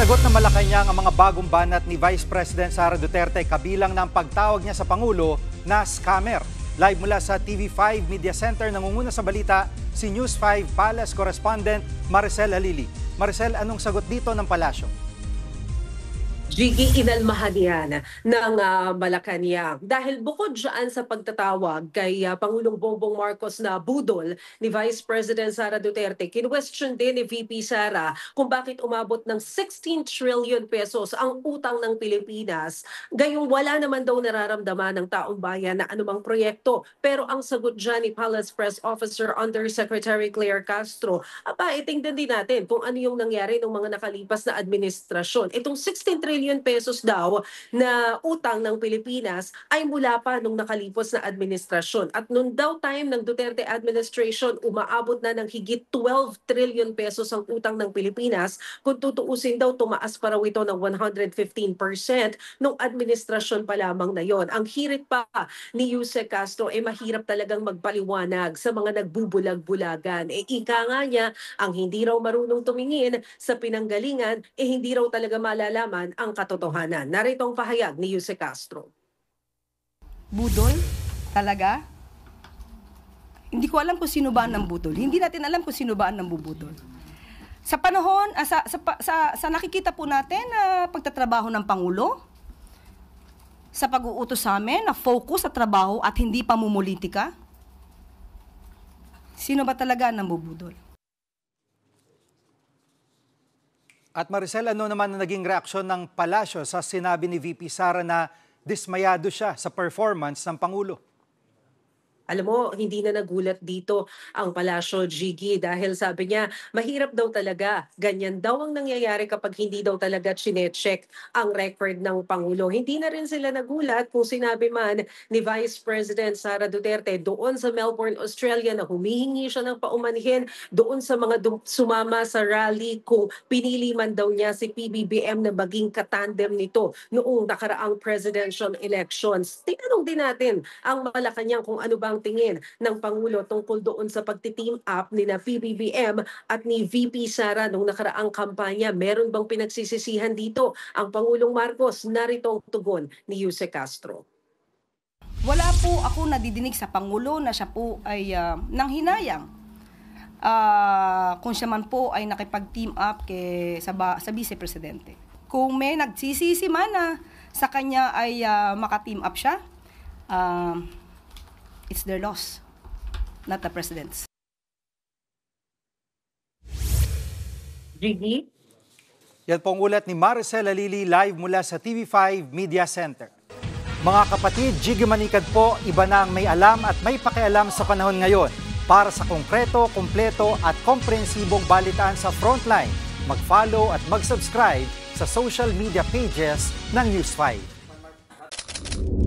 Sinagot ng Malacanang ang mga bagong banat ni Vice President Sara Duterte kabilang ng pagtawag niya sa Pangulo na scammer. Live mula sa TV5 Media Center, nangunguna sa balita si News 5 Palace Correspondent Maricel Halili. Maricel, anong sagot dito ng palasyo? Jiggy, inalmahan yan ng Malacanang. Dahil bukod dyan sa pagtatawag kay Pangulong Bongbong Marcos na budol ni Vice President Sara Duterte, kinwestiyon din ni VP Sara kung bakit umabot ng 16 trillion pesos ang utang ng Pilipinas. Gayong wala naman daw nararamdaman ng taong bayan na anumang proyekto. Pero ang sagot dyan ni Palace Press Officer Undersecretary Claire Castro, itingnan din natin kung ano yung nangyari ng mga nakalipas na administrasyon. Itong 16 trillion pesos daw na utang ng Pilipinas ay mula pa nung nakalipos na administrasyon. At nung daw time ng Duterte administration, umaabot na ng higit 12 trillion pesos ang utang ng Pilipinas. Kung tutuusin daw, tumaas pa raw ito ng 115% nung administrasyon pa lamang na yon. Ang hirit pa ni Yuse Castro mahirap talagang magpaliwanag sa mga nagbubulag-bulagan. Ika nga niya, ang hindi raw marunong tumingin sa pinanggalingan, hindi raw talaga malalaman ang katotohanan. Narito ang pahayag ni Yuse Castro. Budol? Talaga? Hindi ko alam kung sino ba ang budol. Hindi natin alam kung sino ba ang bubudol. Sa panahon, sa nakikita po natin na pagtatrabaho ng Pangulo, sa pag-uutos sa amin na focus sa trabaho at hindi pamumulitika, sino ba talaga ang bubudol? At Maricel, ano naman ang naging reaksyon ng palasyo sa sinabi ni VP Sara na dismayado siya sa performance ng Pangulo? Alam mo, hindi na nagulat dito ang Palasyo, Jiggy, dahil sabi niya, mahirap daw talaga. Ganyan daw ang nangyayari kapag hindi daw talaga chinecheck ang record ng Pangulo. Hindi na rin sila nagulat kung sinabi man ni Vice President Sara Duterte doon sa Melbourne, Australia na humihingi siya ng paumanhin doon sa mga sumama sa rally kung pinili man daw niya si PBBM na maging katandem nito noong nakaraang presidential elections. Tinanong din natin ang Malacanang kung ano bang tingin ng Pangulo tungkol doon sa pagti-team up ni na PBBM at ni VP Sara nung nakaraang kampanya. Meron bang pinagsisisihan dito ang Pangulong Marcos? Narito ang tugon ni Yuse Castro. Wala po ako nadidinig sa Pangulo na siya po ay nanghinayang. Kung siya man po ay nakipag-team up sa Vice Presidente. Kung may nagsisisi man na sa kanya ay maka-team up siya, it's their loss, not the President's. Jiggy? Yan pong ulat ni Maricel Halili live mula sa TV5 Media Center. Mga kapatid, Jiggy Manikad po, iba na ang may alam at may pakialam sa panahon ngayon. Para sa konkreto, kumpleto at komprehensibong balitaan sa Frontline, mag-follow at mag-subscribe sa social media pages ng News 5.